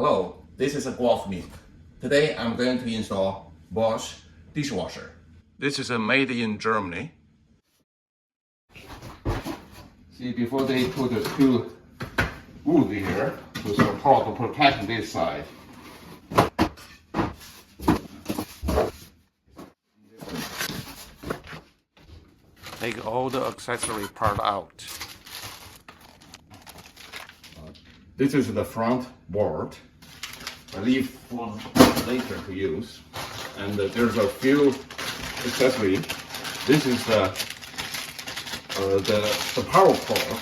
Hello, this is a Golf Meet. Today I'm going to install Bosch dishwasher. This is made in Germany. See, before they put the two wood here to support to protect this side. Take all the accessory part out. This is the front board. I leave for later to use. And there's a few accessories. This is the power cord.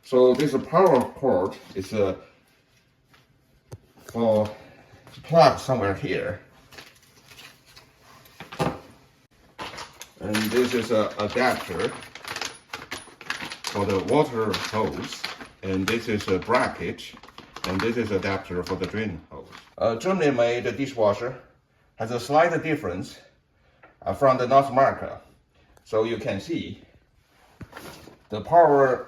So this power cord is for plug somewhere here. And this is an adapter for the water hose, and this is a bracket, and this is adapter for the drain hose. Germany-made dishwasher has a slight difference from the North America. So you can see the cord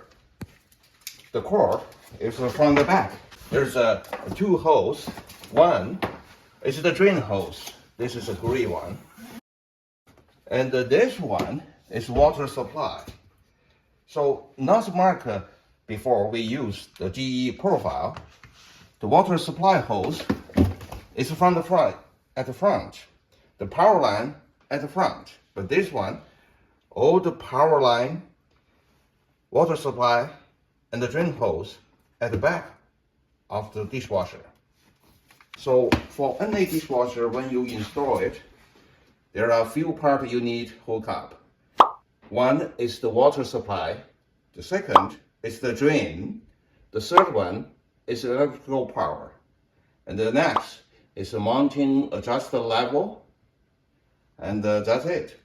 is from the back. There's two hoses. One is the drain hose. This is a gray one. And this one is water supply. So North America, before we used the GE profile, the water supply hose is from the front, at the front. The power line at the front. But this one, all the power line, water supply, and the drain hose at the back of the dishwasher. So for any dishwasher, when you install it, there are a few parts you need hook up. One is the water supply. The second is the drain. The third one is electrical power. And the next is the mounting adjuster level. And that's it.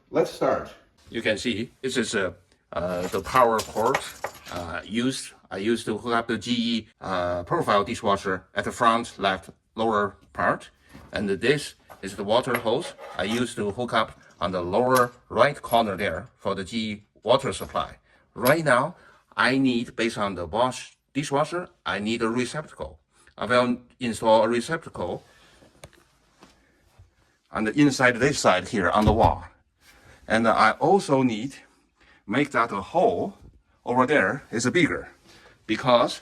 Let's start. You can see this is the power cord I used to hook up the GE profile dishwasher at the front left lower part. And this is the water hose I used to hook up on the lower right corner there for the GE water supply. Right now, I need, based on the Bosch dishwasher, I need a receptacle. I will install a receptacle on the inside this side here on the wall. And I also need make that a hole over there is bigger, because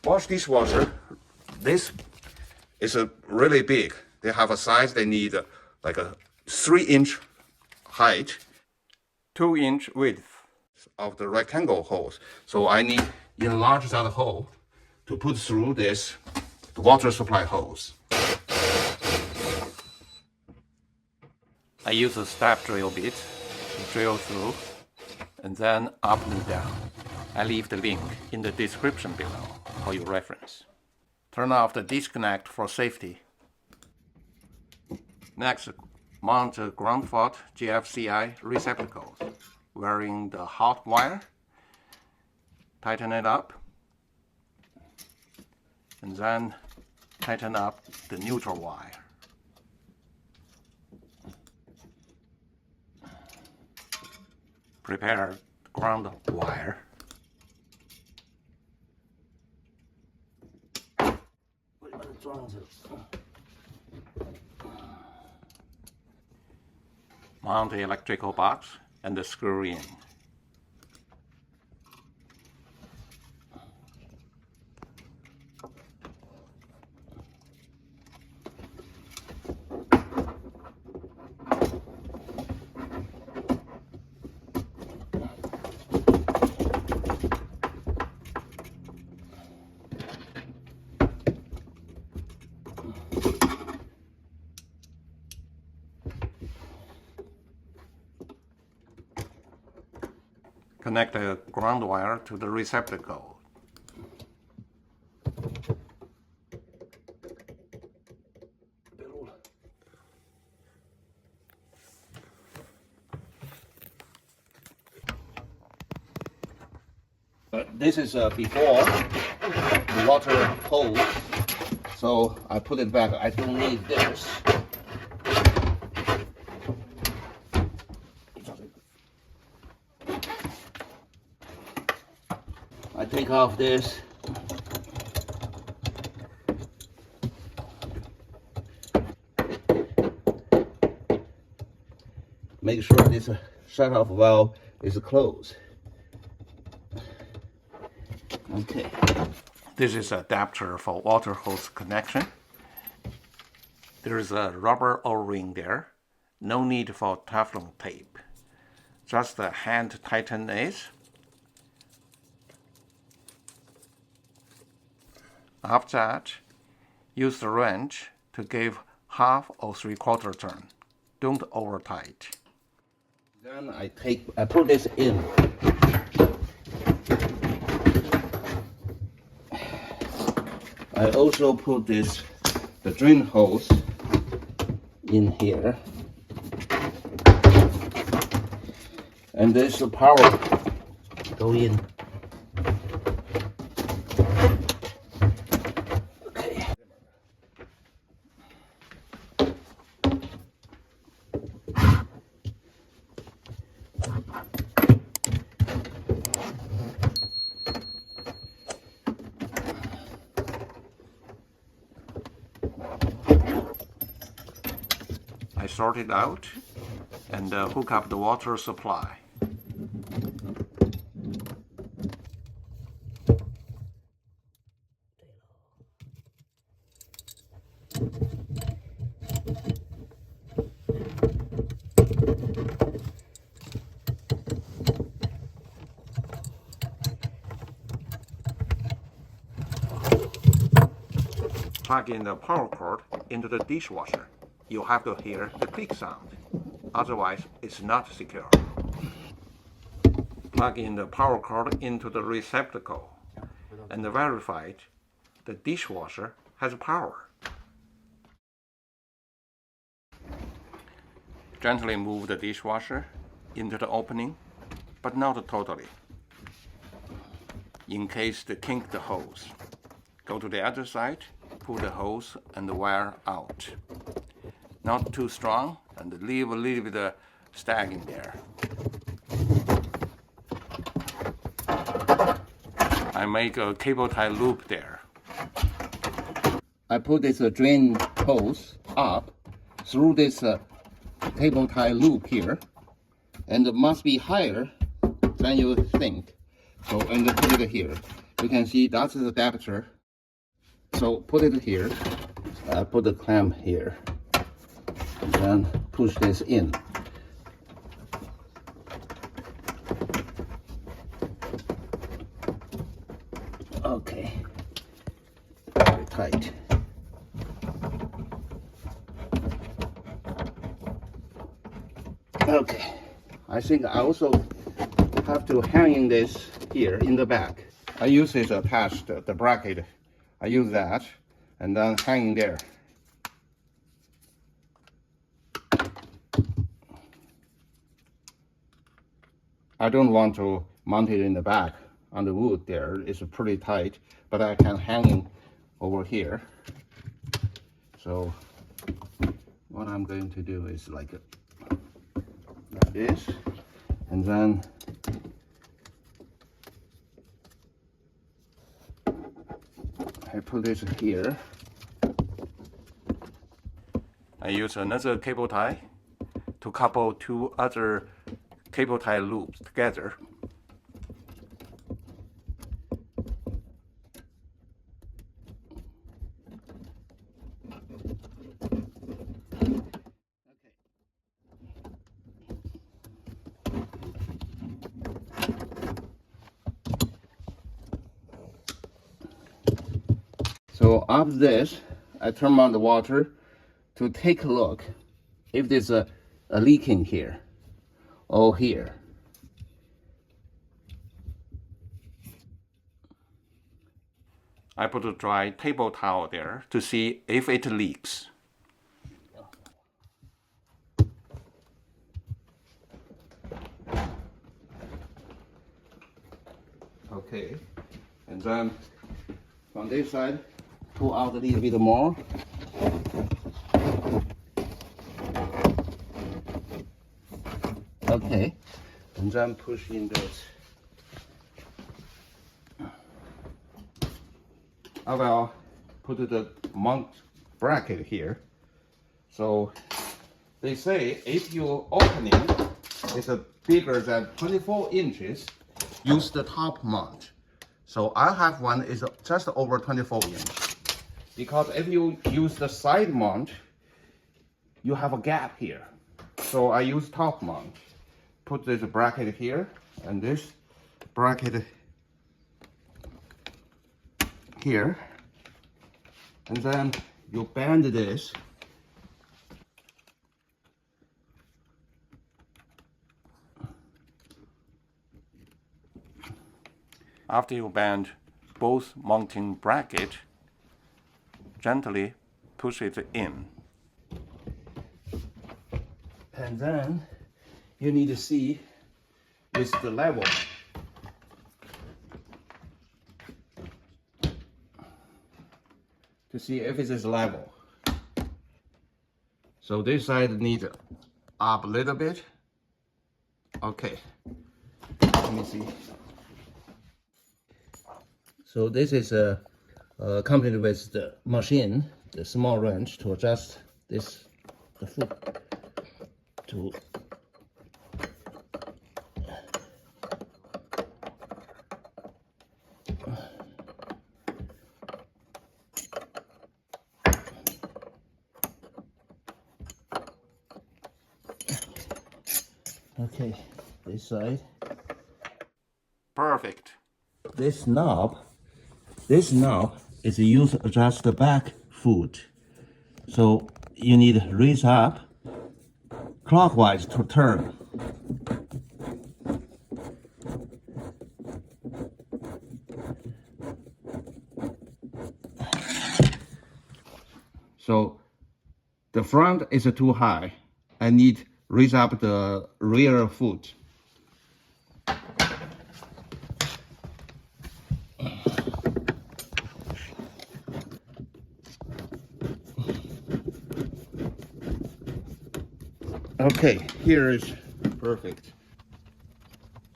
Bosch dishwasher, this is really big. They have a size they need like a 3-inch height, 2-inch width of the rectangle holes. So I need enlarge that hole to put through this water supply hose. I use a step drill bit to drill through and then up and down. I leave the link in the description below for your reference. Turn off the disconnect for safety. Next, mount the ground fault GFCI receptacles wearing the hot wire. Tighten it up, and then tighten up the neutral wire. Prepare the ground wire. Mount the electrical box and the screw in. Connect the ground wire to the receptacle. This is before the water hose, so I put it back. I don't need this. I take off this. Make sure this shut-off valve is closed. Okay. This is an adapter for water hose connection. There is a rubber O-ring there. No need for Teflon tape. Just the hand tighten it. After that, use the wrench to give half or 3/4 turn. Don't over tight. Then I put this in. I also put the drain hose in here. And this power go in. Okay. I sort it out and hook up the water supply. Plug in the power cord into the dishwasher. You have to hear the click sound, otherwise it's not secure. Plug in the power cord into the receptacle and verify the dishwasher has power. Gently move the dishwasher into the opening, but not totally, in case to kink the hose. Go to the other side, pull the hose and the wire out. Not too strong, and leave a little bit of stagging there. I make a cable tie loop there. I put this drain hose up through this cable tie loop here, and it must be higher than you think. So, and put it here. You can see that's the adapter. So put it here. Put the clamp here. And then push this in. Okay. Very tight. Okay. I think I also have to hang this here in the back. I use this attached the bracket. I use that and then hanging there. I don't want to mount it in the back on the wood there. It's pretty tight, but I can hang it over here. So what I'm going to do is like this, and then I put this here. I use another cable tie to couple two other cable tie loops together. So after this, I turn on the water to take a look if there's a leaking here or here. I put a dry table towel there to see if it leaks. Okay, and then from this side, pull out a little bit more. Okay, and then push in this. I will put the mount bracket here. So they say if your opening is bigger than 24 inches, use the top mount. So I have one is just over 24 inches. Because if you use the side mount, you have a gap here. So I use top mount. Put this bracket here and this bracket here. And then you bend this. After you bend both mounting bracket, gently push it in. And then you need to see with the level. To see if it is level. So this side needs up a little bit. Okay, let me see. So this is accompanied with the machine, the small wrench to adjust this, the foot to okay, this side. Perfect. This knob is used to adjust the back foot. So you need to raise up clockwise to turn. So the front is too high. I need raise up the rear foot. Okay, here is perfect.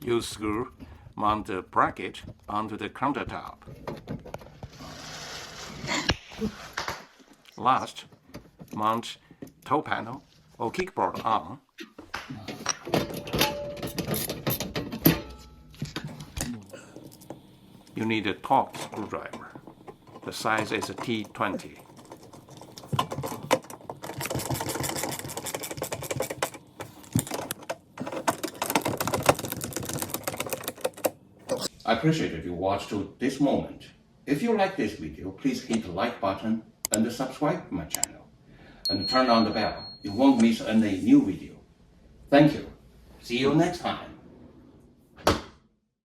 Use screw, mount the bracket onto the countertop. Last, mount toe panel or kickboard on. You need a torque screwdriver. The size is a T20. I appreciate if you watched to this moment. If you like this video, please hit the like button and subscribe to my channel. And turn on the bell. You won't miss any new video. Thank you. See you next time.